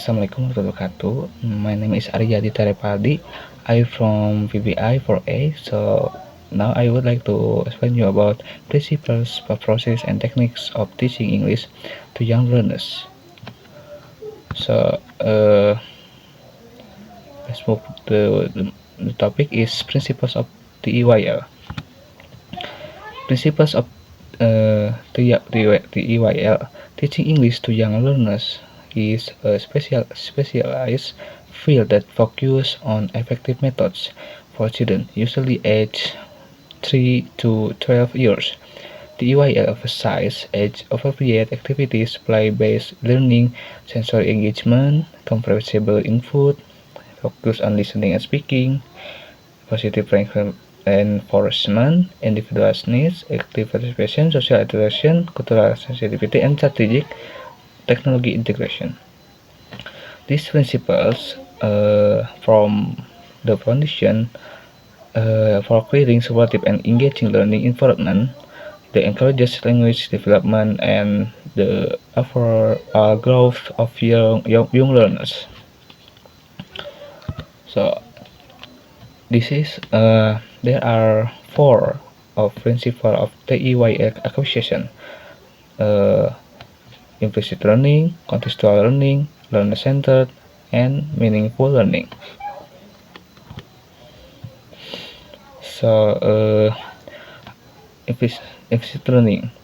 Assalamualaikum warahmatullahi wabarakatuh. My name is Arya Aditya Revaldi. I'm from VBI 4A. So now I would like to explain you about principles, process, and techniques of teaching English to young learners. So let's move to the topic is principles of TEYL. Principles of TEYL, teaching English to young learners, is a specialized field that focuses on effective methods for children, usually aged 3 to 12 years. TEYL emphasizes age-appropriate activities, play-based learning, sensory engagement, comprehensible input, focus on listening and speaking, positive reinforcement, individual's needs, active participation, social interaction, cultural sensitivity, and strategic technology integration. These principles form the foundation for creating supportive and engaging learning environment that encourages language development and the overall growth of young learners. So there are four of principle of TEYL acquisition: uh, implicit learning, contextual learning, learner-centered, and meaningful learning. So implicit learning,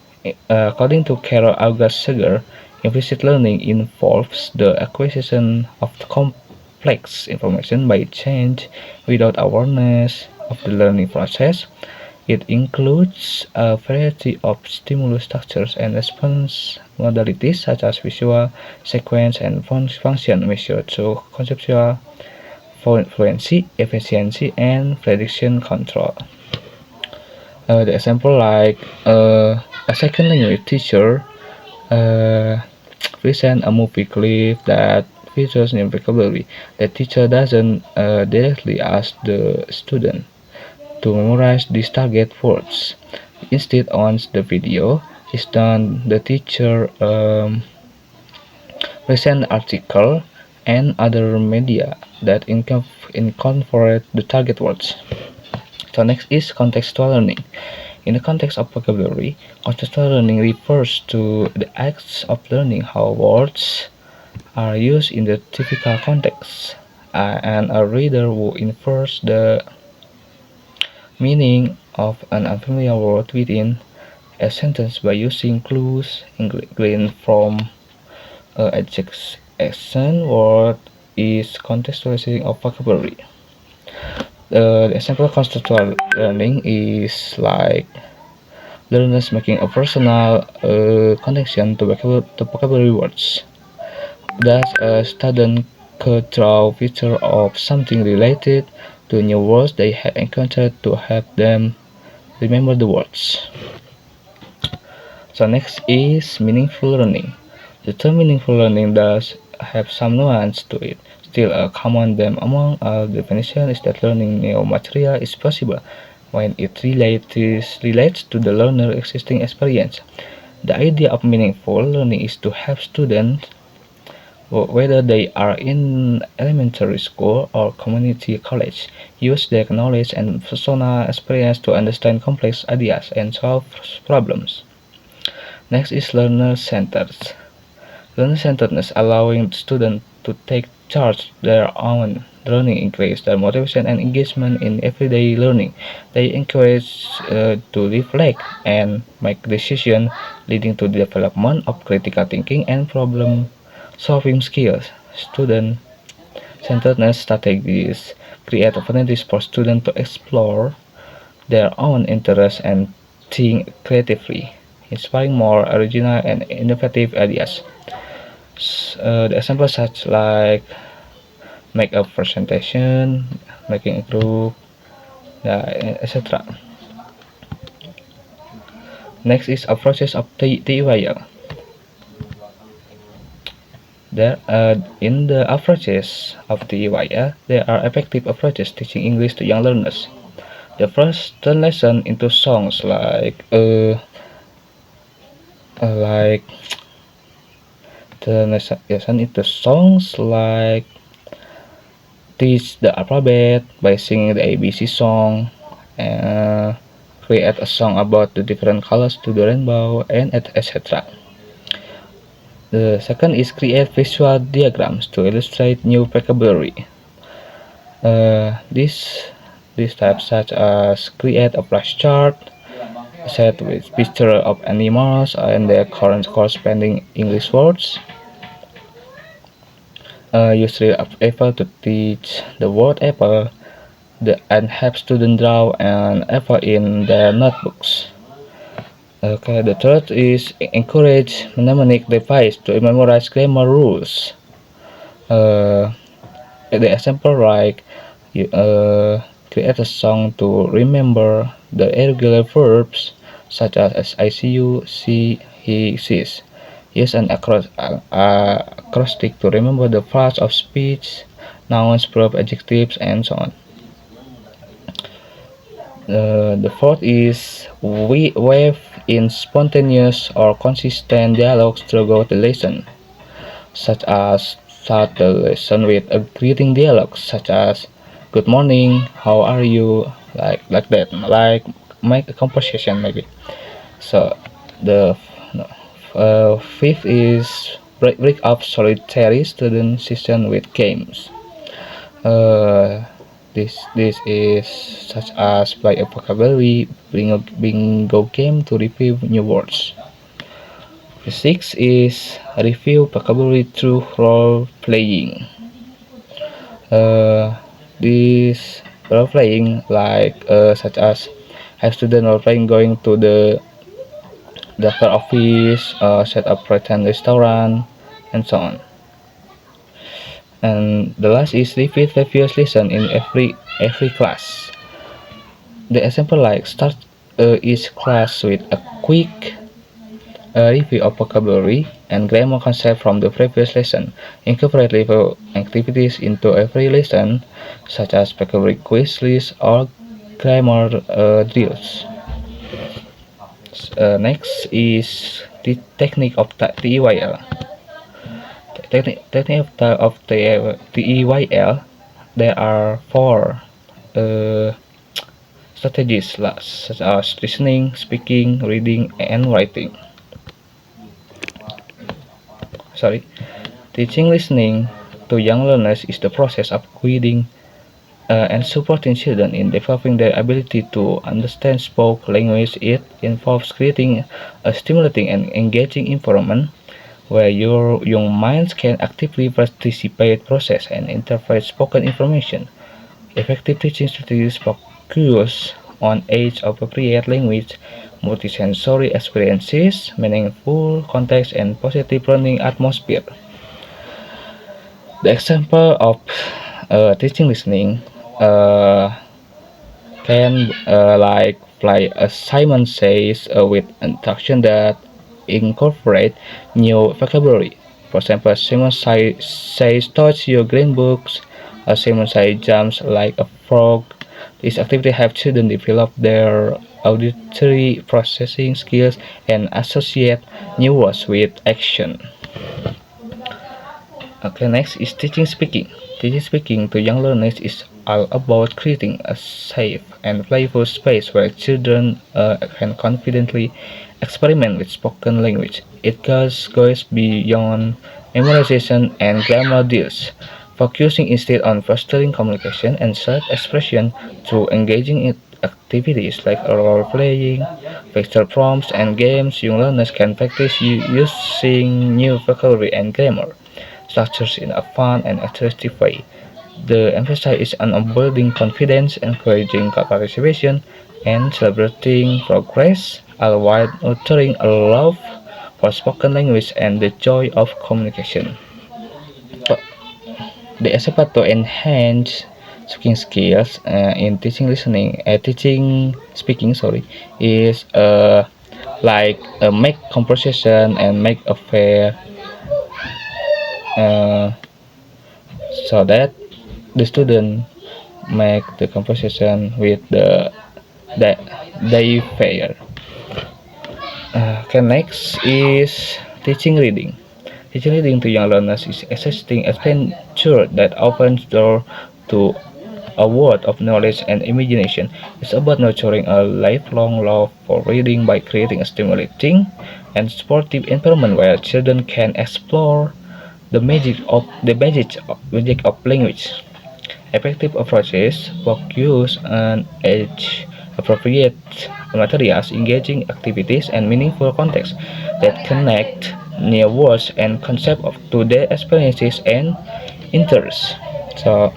according to Carol August Seger, implicit learning involves the acquisition of complex information by change without awareness of the learning process. It includes a variety of stimulus structures and response modalities such as visual, sequence, and function measured through conceptual fluency, efficiency, and prediction control. The example like a second language teacher uh, present a movie clip that features new vocabulary. The teacher doesn't directly ask the student to memorize these target words. Instead, on the video is done, the teacher present article and other media that incorporate the target words. So next is contextual learning. In the context of vocabulary, contextual learning refers to the acts of learning how words are used in the typical context, and a reader who infers the meaning of an unfamiliar word within a sentence by using clues gleaned from adjacent word is contextualizing of vocabulary. The example of contextual learning is like learners making a personal connection to vocabulary words. Thus, a student could draw a picture of something related to new words they have encountered to help them remember the words. So next is meaningful learning. The term meaningful learning does have some nuance to it. Still, a common theme among all definitions is that learning new material is possible when it relates to the learner's existing experience. The idea of meaningful learning is to help students, whether they are in elementary school or community college, use their knowledge and personal experience to understand complex ideas and solve problems. Next is learner-centered. Learner-centeredness allowing students to take charge of their own learning increase their motivation and engagement in everyday learning. They encourage to reflect and make decisions, leading to the development of critical thinking and problem-solving skills. Student-centeredness strategies create opportunities for students to explore their own interests and think creatively, inspiring more original and innovative ideas. The examples such like make a presentation, making a group, etc. Next is approaches of TEYL. In the approaches of TEYL, there are effective approaches teaching English to young learners. The first turn lesson into songs like The next lesson is the songs like teach the alphabet by singing the ABC song, uh, create a song about the different colors to the rainbow, and etc. The second is create visual diagrams to illustrate new vocabulary. These types such as create a flash chart set with picture of animals and their current corresponding English words. Use real apple to teach the word apple and have students draw an apple in their notebooks. Okay, the third is encourage mnemonic device to memorize grammar rules. Uh, the example like you create a song to remember the irregular verbs such as I see you, see, he, sees. Use an acrostic to remember the parts of speech, nouns, verbs, adjectives, and so on. The fourth is we weave in spontaneous or consistent dialogues throughout the lesson, such as start the lesson with a greeting dialogue, such as "Good morning, how are you?" like that, like make a conversation maybe. So the fifth is break up solitary student session with games. Uh, this is such as play a vocabulary, bring a bingo game to review new words. The sixth is review vocabulary through role playing. Uh, this role playing such as have student role playing going to the doctor office, set up pretend restaurant, and so on. And the last is repeat previous lesson in every class. The example like start each class with a quick review of vocabulary and grammar concept from the previous lesson. Incorporate level activities into every lesson, such as vocabulary quiz list or grammar drills. Next is the technique of TEYL. Technique of TEYL. There are four uh, strategies such as listening, speaking, reading, and writing. Sorry, teaching listening to young learners is the process of guiding and supporting children in developing their ability to understand spoken language. It involves creating a stimulating and engaging environment where your young minds can actively participate, process, and interpret spoken information. Effective teaching strategies focus on age-appropriate language, multisensory experiences, meaningful context, and positive learning atmosphere. The example of teaching listening uh, can play as Simon says with instruction that incorporate new vocabulary. For example, says touch your green books. Simon says jumps like a frog. These activities have children develop their auditory processing skills and associate new words with action. Okay, next is teaching speaking. Teaching speaking to young learners is all about creating a safe and playful space where children can confidently experiment with spoken language. It goes beyond memorization and grammar drills, focusing instead on fostering communication and self-expression through engaging in activities like role playing, vector prompts, and games. Young learners can practice using new vocabulary and grammar structures in a fun and attractive way. The emphasis is on building confidence, encouraging participation, and celebrating progress, all while nurturing a love for spoken language and the joy of communication. The effort to enhance speaking skills in teaching speaking, sorry, is make conversation and make a fair uh, so that the student make the conversation with the they fair. Okay, next is teaching reading. Teaching reading to young learners is existing adventure that opens door to a world of knowledge and imagination. It's about nurturing a lifelong love for reading by creating a stimulating and supportive environment where children can explore the magic of language. Effective approaches focus on age-appropriate materials, engaging activities, and meaningful contexts that connect new words and concepts to their experiences and interests. So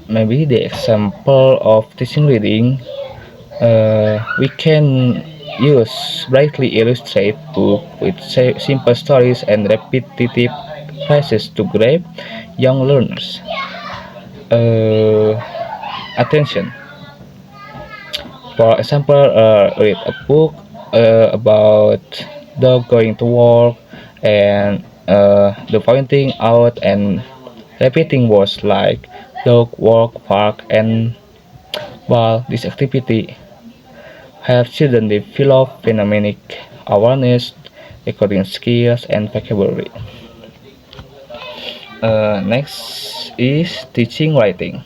maybe the example of teaching reading, we can use brightly illustrated book with simple stories and repetitive phrases to grab young learners' uh, attention. For example, read a book about dog going to work and the pointing out and repeating words like dog, walk, park, and while this activity helps children develop phonemic awareness, recording skills, and vocabulary. Next is teaching writing.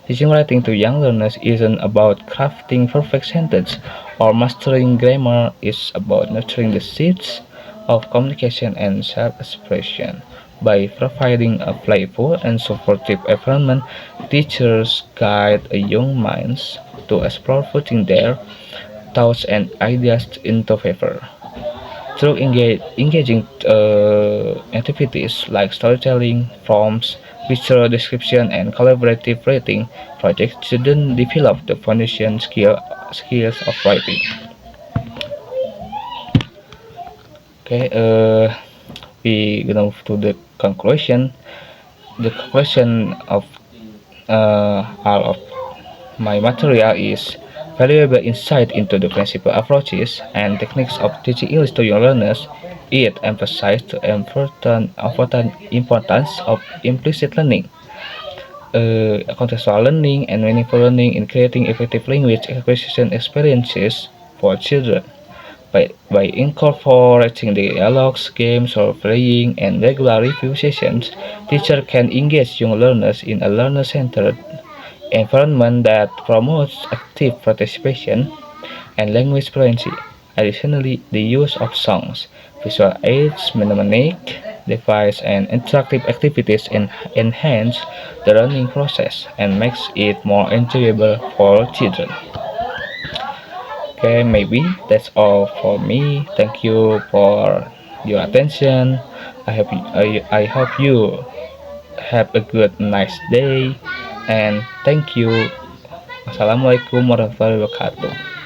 Teaching writing to young learners isn't about crafting perfect sentences or mastering grammar, it's about nurturing the seeds of communication and self-expression. By providing a playful and supportive environment, teachers guide a young minds to explore putting their thoughts and ideas into paper. Through engaging activities like storytelling, prompts, visual description, and collaborative writing projects, students develop the skills of writing. Okay, we gonna move to the conclusion. The conclusion of all of my material is valuable insight into the principal approaches and techniques of teaching English to young learners. It emphasized the importance of implicit learning, contextual learning, and meaningful learning in creating effective language acquisition experiences for children. By incorporating the dialogues, games, or playing, and regular review sessions, teachers can engage young learners in a learner-centered environment that promotes active participation and language fluency. Additionally, the use of songs, visual aids, mnemonic device, and interactive activities enhance the learning process and makes it more enjoyable for children. Okay, maybe that's all for me. Thank you for your attention. I hope you have a good nice day and thank you. Assalamualaikum warahmatullahi wabarakatuh.